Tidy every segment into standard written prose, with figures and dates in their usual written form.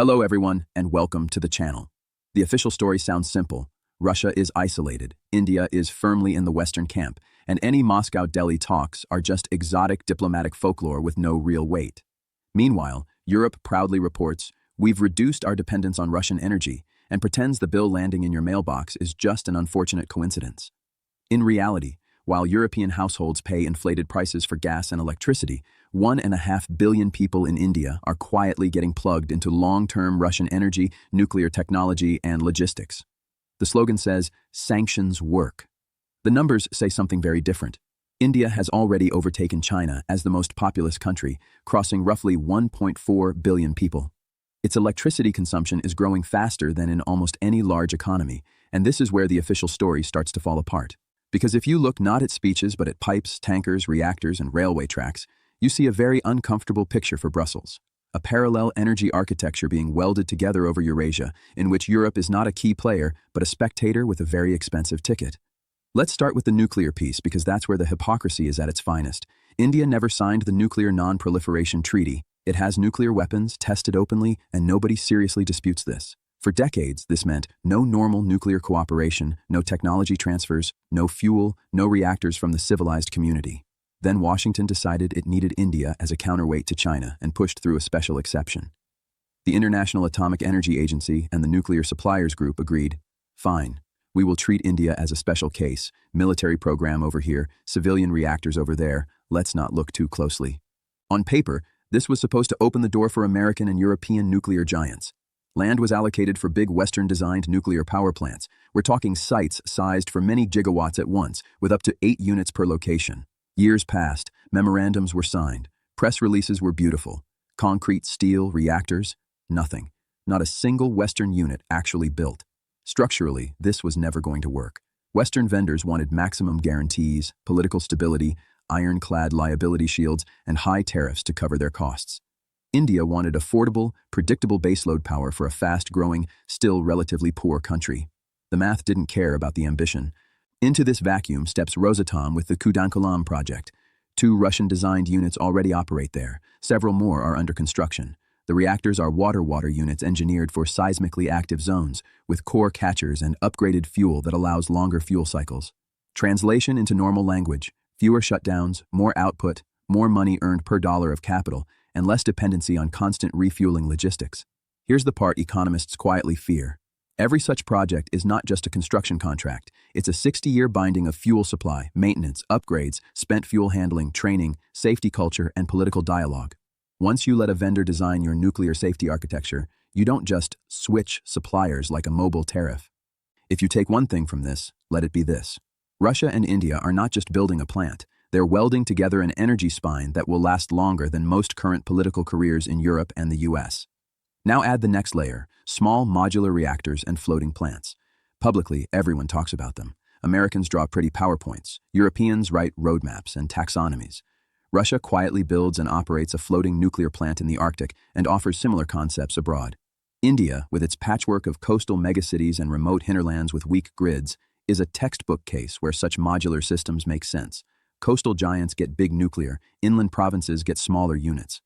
Hello everyone, and welcome to the channel. The official story sounds simple. Russia is isolated, India is firmly in the Western camp, and any Moscow-Delhi talks are just exotic diplomatic folklore with no real weight. Meanwhile, Europe proudly reports, "We've reduced our dependence on Russian energy," and pretends the bill landing in your mailbox is just an unfortunate coincidence. In reality, while European households pay inflated prices for gas and electricity, 1.5 billion people in India are quietly getting plugged into long-term Russian energy, nuclear technology, and logistics. The slogan says, "Sanctions work." The numbers say something very different. India has already overtaken China as the most populous country, crossing roughly 1.4 billion people. Its electricity consumption is growing faster than in almost any large economy, and this is where the official story starts to fall apart. Because if you look not at speeches but at pipes, tankers, reactors, and railway tracks, you see a very uncomfortable picture for Brussels. A parallel energy architecture being welded together over Eurasia, in which Europe is not a key player, but a spectator with a very expensive ticket. Let's start with the nuclear piece, because that's where the hypocrisy is at its finest. India never signed the Nuclear Non-Proliferation Treaty. It has nuclear weapons, tested openly, and nobody seriously disputes this. For decades, this meant no normal nuclear cooperation, no technology transfers, no fuel, no reactors from the civilized community. Then Washington decided it needed India as a counterweight to China and pushed through a special exception. The International Atomic Energy Agency and the Nuclear Suppliers Group agreed, "Fine, we will treat India as a special case, military program over here, civilian reactors over there, let's not look too closely." On paper, this was supposed to open the door for American and European nuclear giants. Land was allocated for big Western-designed nuclear power plants. We're talking sites sized for many gigawatts at once, with up to 8 units per location. Years passed, memorandums were signed, press releases were beautiful. Concrete, steel, reactors, nothing. Not a single Western unit actually built. Structurally, this was never going to work. Western vendors wanted maximum guarantees, political stability, ironclad liability shields, and high tariffs to cover their costs. India wanted affordable, predictable baseload power for a fast-growing, still relatively poor country. The math didn't care about the ambition. Into this vacuum steps Rosatom with the Kudankulam project. 2 Russian-designed units already operate there. Several more are under construction. The reactors are water-water units engineered for seismically active zones, with core catchers and upgraded fuel that allows longer fuel cycles. Translation into normal language: fewer shutdowns, more output, more money earned per dollar of capital, and less dependency on constant refueling logistics. Here's the part economists quietly fear. Every such project is not just a construction contract. It's a 60-year binding of fuel supply, maintenance, upgrades, spent fuel handling, training, safety culture, and political dialogue. Once you let a vendor design your nuclear safety architecture, you don't just switch suppliers like a mobile tariff. If you take one thing from this, let it be this. Russia and India are not just building a plant. They're welding together an energy spine that will last longer than most current political careers in Europe and the US. Now add the next layer: small modular reactors and floating plants. Publicly, everyone talks about them. Americans draw pretty PowerPoints. Europeans write roadmaps and taxonomies. Russia quietly builds and operates a floating nuclear plant in the Arctic and offers similar concepts abroad. India, with its patchwork of coastal megacities and remote hinterlands with weak grids, is a textbook case where such modular systems make sense. Coastal giants get big nuclear, inland provinces get smaller units.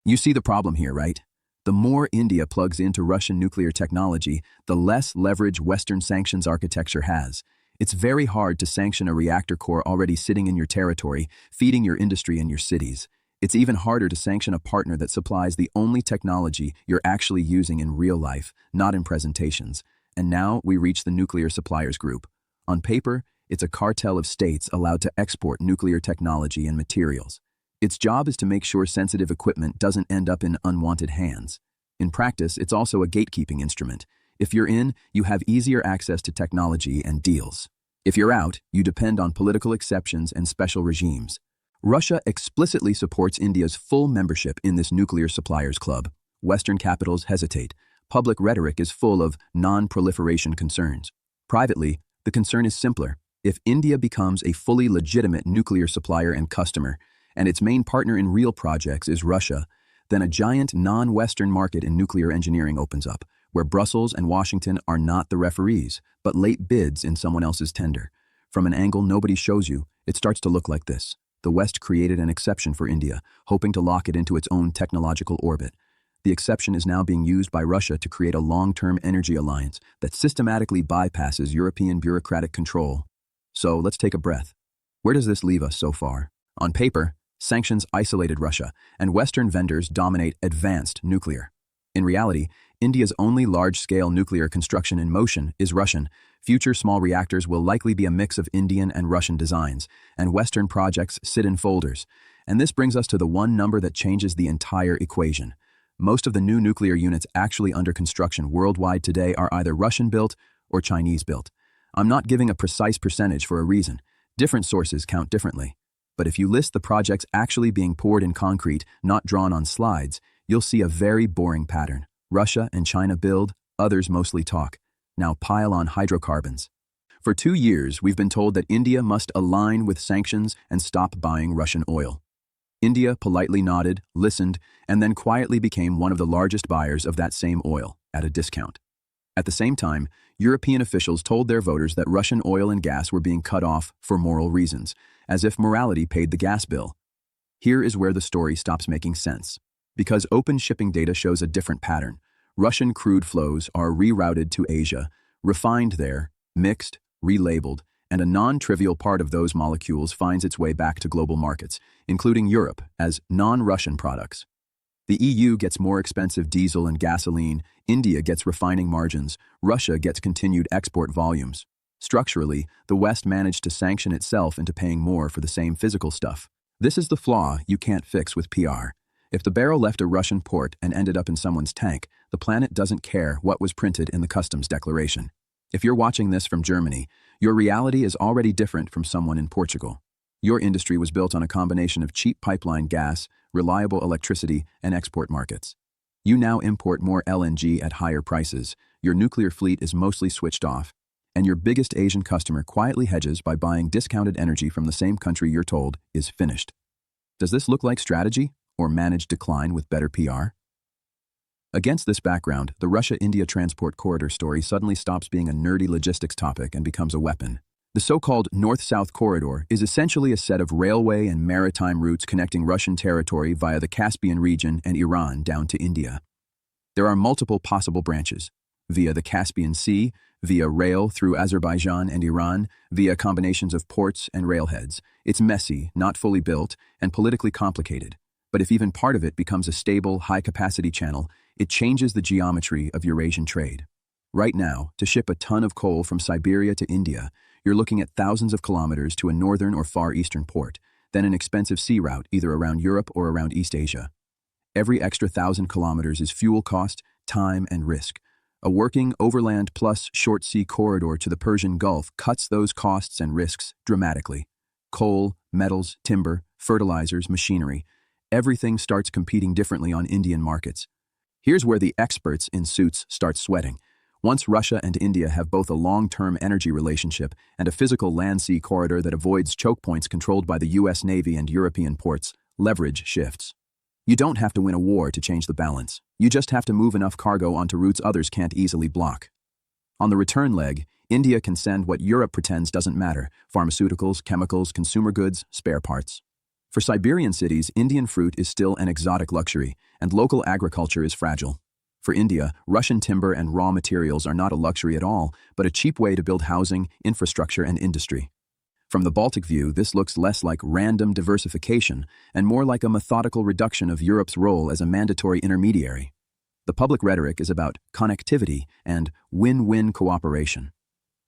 You see the problem here, right? The more India plugs into Russian nuclear technology, the less leverage Western sanctions architecture has. It's very hard to sanction a reactor core already sitting in your territory, feeding your industry and your cities. It's even harder to sanction a partner that supplies the only technology you're actually using in real life, not in presentations. And now we reach the Nuclear Suppliers Group. On paper, it's a cartel of states allowed to export nuclear technology and materials. Its job is to make sure sensitive equipment doesn't end up in unwanted hands. In practice, it's also a gatekeeping instrument. If you're in, you have easier access to technology and deals. If you're out, you depend on political exceptions and special regimes. Russia explicitly supports India's full membership in this nuclear suppliers club. Western capitals hesitate. Public rhetoric is full of non-proliferation concerns. Privately, the concern is simpler. If India becomes a fully legitimate nuclear supplier and customer, and its main partner in real projects is Russia, then a giant non-Western market in nuclear engineering opens up, where Brussels and Washington are not the referees, but late bids in someone else's tender. From an angle nobody shows you, it starts to look like this. The West created an exception for India, hoping to lock it into its own technological orbit. The exception is now being used by Russia to create a long-term energy alliance that systematically bypasses European bureaucratic control. So let's take a breath. Where does this leave us so far? On paper, sanctions isolated Russia, and Western vendors dominate advanced nuclear. In reality, India's only large-scale nuclear construction in motion is Russian. Future small reactors will likely be a mix of Indian and Russian designs, and Western projects sit in folders. And this brings us to the one number that changes the entire equation. Most of the new nuclear units actually under construction worldwide today are either Russian-built or Chinese-built. I'm not giving a precise percentage for a reason. Different sources count differently. But if you list the projects actually being poured in concrete, not drawn on slides, you'll see a very boring pattern. Russia and China build, others mostly talk. Now pile on hydrocarbons. For 2 years, we've been told that India must align with sanctions and stop buying Russian oil. India politely nodded, listened, and then quietly became one of the largest buyers of that same oil, at a discount. At the same time, European officials told their voters that Russian oil and gas were being cut off for moral reasons, as if morality paid the gas bill. Here is where the story stops making sense. Because open shipping data shows a different pattern. Russian crude flows are rerouted to Asia, refined there, mixed, relabeled, and a non-trivial part of those molecules finds its way back to global markets, including Europe, as non-Russian products. The EU gets more expensive diesel and gasoline, India gets refining margins, Russia gets continued export volumes. Structurally, the West managed to sanction itself into paying more for the same physical stuff. This is the flaw you can't fix with PR. If the barrel left a Russian port and ended up in someone's tank, the planet doesn't care what was printed in the customs declaration. If you're watching this from Germany, your reality is already different from someone in Portugal. Your industry was built on a combination of cheap pipeline gas, reliable electricity, and export markets. You now import more LNG at higher prices, your nuclear fleet is mostly switched off, and your biggest Asian customer quietly hedges by buying discounted energy from the same country you're told is finished. Does this look like strategy, or managed decline with better PR? Against this background, the Russia-India transport corridor story suddenly stops being a nerdy logistics topic and becomes a weapon. The so-called North-South Corridor is essentially a set of railway and maritime routes connecting Russian territory via the Caspian region and Iran down to India. There are multiple possible branches: via the Caspian Sea, via rail through Azerbaijan and Iran, via combinations of ports and railheads. It's messy, not fully built, and politically complicated. But if even part of it becomes a stable, high-capacity channel, it changes the geometry of Eurasian trade. Right now, to ship a ton of coal from Siberia to India, you're looking at thousands of kilometers to a northern or far eastern port, then an expensive sea route either around Europe or around East Asia. Every extra 1,000 kilometers is fuel cost, time, and risk. A working overland plus short sea corridor to the Persian Gulf cuts those costs and risks dramatically. Coal, metals, timber, fertilizers, machinery, everything starts competing differently on Indian markets. Here's where the experts in suits start sweating. Once Russia and India have both a long-term energy relationship and a physical land-sea corridor that avoids choke points controlled by the US Navy and European ports, leverage shifts. You don't have to win a war to change the balance. You just have to move enough cargo onto routes others can't easily block. On the return leg, India can send what Europe pretends doesn't matter: pharmaceuticals, chemicals, consumer goods, spare parts. For Siberian cities, Indian fruit is still an exotic luxury, and local agriculture is fragile. For India, Russian timber and raw materials are not a luxury at all, but a cheap way to build housing, infrastructure, and industry. From the Baltic view, this looks less like random diversification and more like a methodical reduction of Europe's role as a mandatory intermediary. The public rhetoric is about connectivity and win-win cooperation.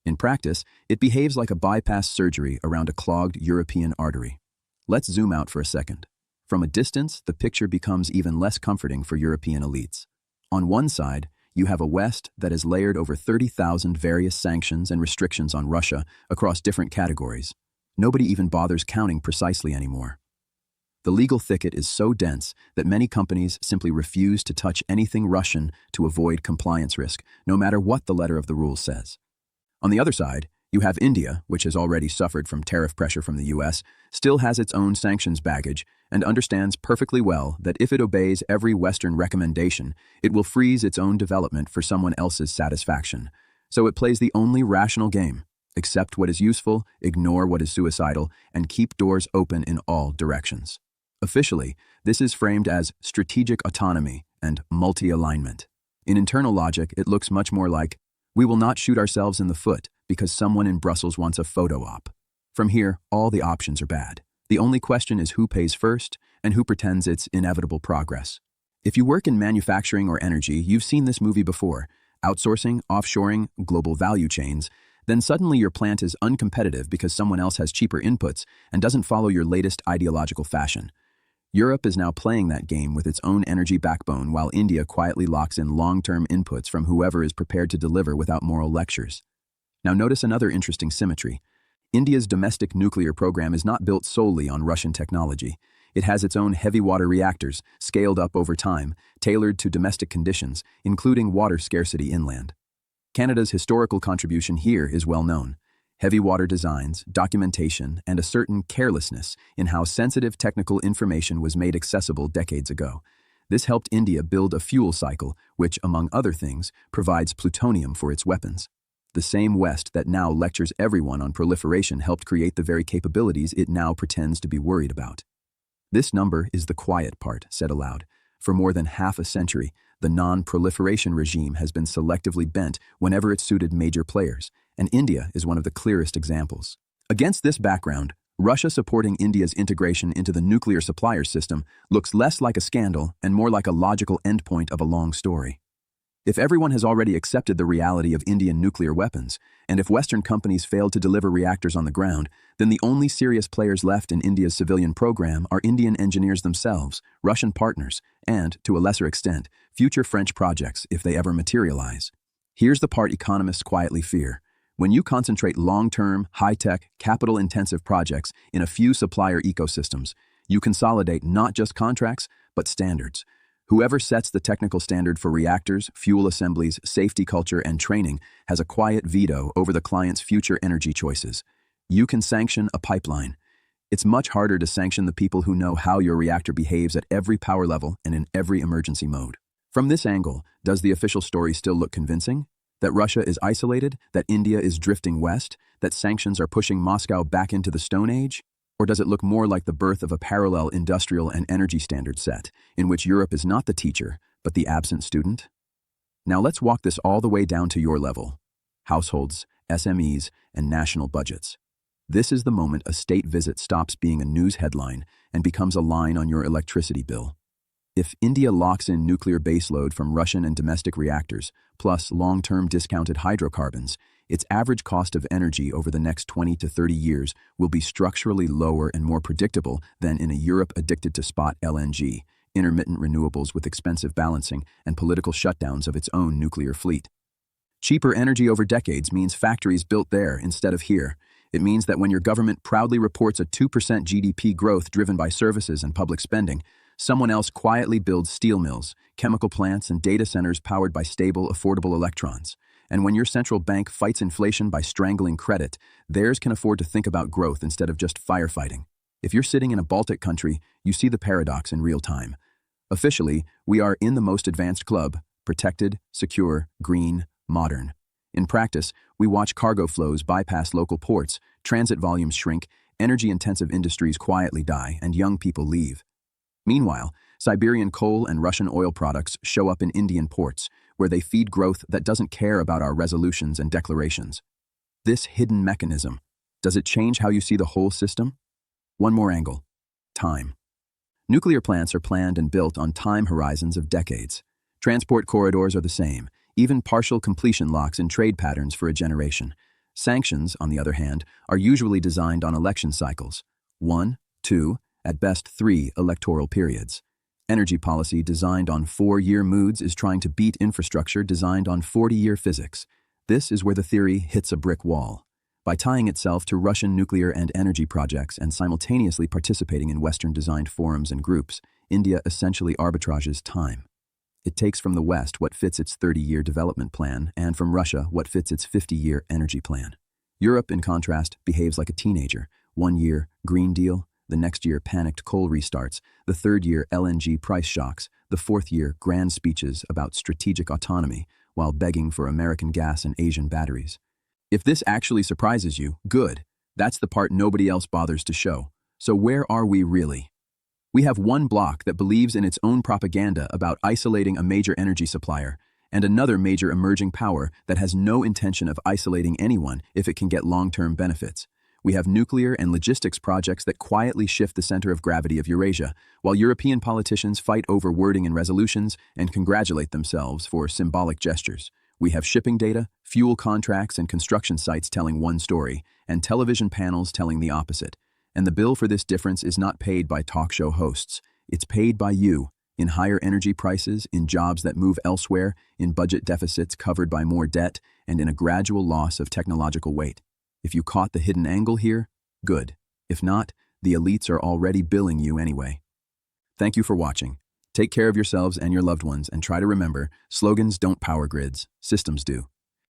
In practice, it behaves like a bypass surgery around a clogged European artery. Let's zoom out for a second. From a distance, the picture becomes even less comforting for European elites. On one side, you have a West that has layered over 30,000 various sanctions and restrictions on Russia across different categories. Nobody even bothers counting precisely anymore. The legal thicket is so dense that many companies simply refuse to touch anything Russian to avoid compliance risk, no matter what the letter of the rule says. On the other side, you have India, which has already suffered from tariff pressure from the US, still has its own sanctions baggage, and understands perfectly well that if it obeys every Western recommendation, it will freeze its own development for someone else's satisfaction. So it plays the only rational game: accept what is useful, ignore what is suicidal, and keep doors open in all directions. Officially, this is framed as strategic autonomy, and multi-alignment. In internal logic, it looks much more like, we will not shoot ourselves in the foot because someone in Brussels wants a photo op. From here, all the options are bad. The only question is who pays first and who pretends it's inevitable progress. If you work in manufacturing or energy, you've seen this movie before. Outsourcing, offshoring, global value chains. Then suddenly your plant is uncompetitive because someone else has cheaper inputs and doesn't follow your latest ideological fashion. Europe is now playing that game with its own energy backbone while India quietly locks in long-term inputs from whoever is prepared to deliver without moral lectures. Now notice another interesting symmetry. India's domestic nuclear program is not built solely on Russian technology. It has its own heavy water reactors, scaled up over time, tailored to domestic conditions, including water scarcity inland. Canada's historical contribution here is well known. Heavy water designs, documentation, and a certain carelessness in how sensitive technical information was made accessible decades ago. This helped India build a fuel cycle, which, among other things, provides plutonium for its weapons. The same West that now lectures everyone on proliferation helped create the very capabilities it now pretends to be worried about. This number is the quiet part, said aloud. For more than half a century, the non-proliferation regime has been selectively bent whenever it suited major players, and India is one of the clearest examples. Against this background, Russia supporting India's integration into the nuclear supplier system looks less like a scandal and more like a logical endpoint of a long story. If everyone has already accepted the reality of Indian nuclear weapons, and if Western companies failed to deliver reactors on the ground, then the only serious players left in India's civilian program are Indian engineers themselves, Russian partners, and, to a lesser extent, future French projects if they ever materialize. Here's the part economists quietly fear. When you concentrate long-term, high-tech, capital-intensive projects in a few supplier ecosystems, you consolidate not just contracts, but standards. Whoever sets the technical standard for reactors, fuel assemblies, safety culture, and training has a quiet veto over the client's future energy choices. You can sanction a pipeline. It's much harder to sanction the people who know how your reactor behaves at every power level and in every emergency mode. From this angle, does the official story still look convincing? That Russia is isolated? That India is drifting west? That sanctions are pushing Moscow back into the Stone Age? Or does it look more like the birth of a parallel industrial and energy standard set, in which Europe is not the teacher, but the absent student? Now let's walk this all the way down to your level. Households, SMEs, and national budgets. This is the moment a state visit stops being a news headline and becomes a line on your electricity bill. If India locks in nuclear baseload from Russian and domestic reactors, plus long-term discounted hydrocarbons, its average cost of energy over the next 20 to 30 years will be structurally lower and more predictable than in a Europe addicted to spot LNG, intermittent renewables with expensive balancing, and political shutdowns of its own nuclear fleet. Cheaper energy over decades means factories built there instead of here. It means that when your government proudly reports a 2% GDP growth driven by services and public spending, someone else quietly builds steel mills, chemical plants, and data centers powered by stable, affordable electrons. And when your central bank fights inflation by strangling credit, theirs can afford to think about growth instead of just firefighting. If you're sitting in a Baltic country, you see the paradox in real time. Officially, we are in the most advanced club, protected, secure, green, modern. In practice, we watch cargo flows bypass local ports, transit volumes shrink, energy-intensive industries quietly die, and young people leave. Meanwhile, Siberian coal and Russian oil products show up in Indian ports, where they feed growth that doesn't care about our resolutions and declarations. This hidden mechanism, does it change how you see the whole system? One more angle. Time. Nuclear plants are planned and built on time horizons of decades. Transport corridors are the same, even partial completion locks in trade patterns for a generation. Sanctions, on the other hand, are usually designed on election cycles. 1, 2, at best 3 electoral periods. Energy policy designed on 4-year moods is trying to beat infrastructure designed on 40-year physics. This is where the theory hits a brick wall. By tying itself to Russian nuclear and energy projects and simultaneously participating in Western-designed forums and groups, India essentially arbitrages time. It takes from the West what fits its 30-year development plan and from Russia what fits its 50-year energy plan. Europe, in contrast, behaves like a teenager. 1 year, Green Deal. The next year, panicked coal restarts. The third year, LNG price shocks. The fourth year, grand speeches about strategic autonomy, while begging for American gas and Asian batteries. If this actually surprises you, good. That's the part nobody else bothers to show. So where are we really? We have one bloc that believes in its own propaganda about isolating a major energy supplier, and another major emerging power that has no intention of isolating anyone if it can get long-term benefits. We have nuclear and logistics projects that quietly shift the center of gravity of Eurasia, while European politicians fight over wording and resolutions and congratulate themselves for symbolic gestures. We have shipping data, fuel contracts, and construction sites telling one story, and television panels telling the opposite. And the bill for this difference is not paid by talk show hosts. It's paid by you, in higher energy prices, in jobs that move elsewhere, in budget deficits covered by more debt, and in a gradual loss of technological weight. If you caught the hidden angle here, good. If not, the elites are already billing you anyway. Thank you for watching. Take care of yourselves and your loved ones, and try to remember, slogans don't power grids, systems do.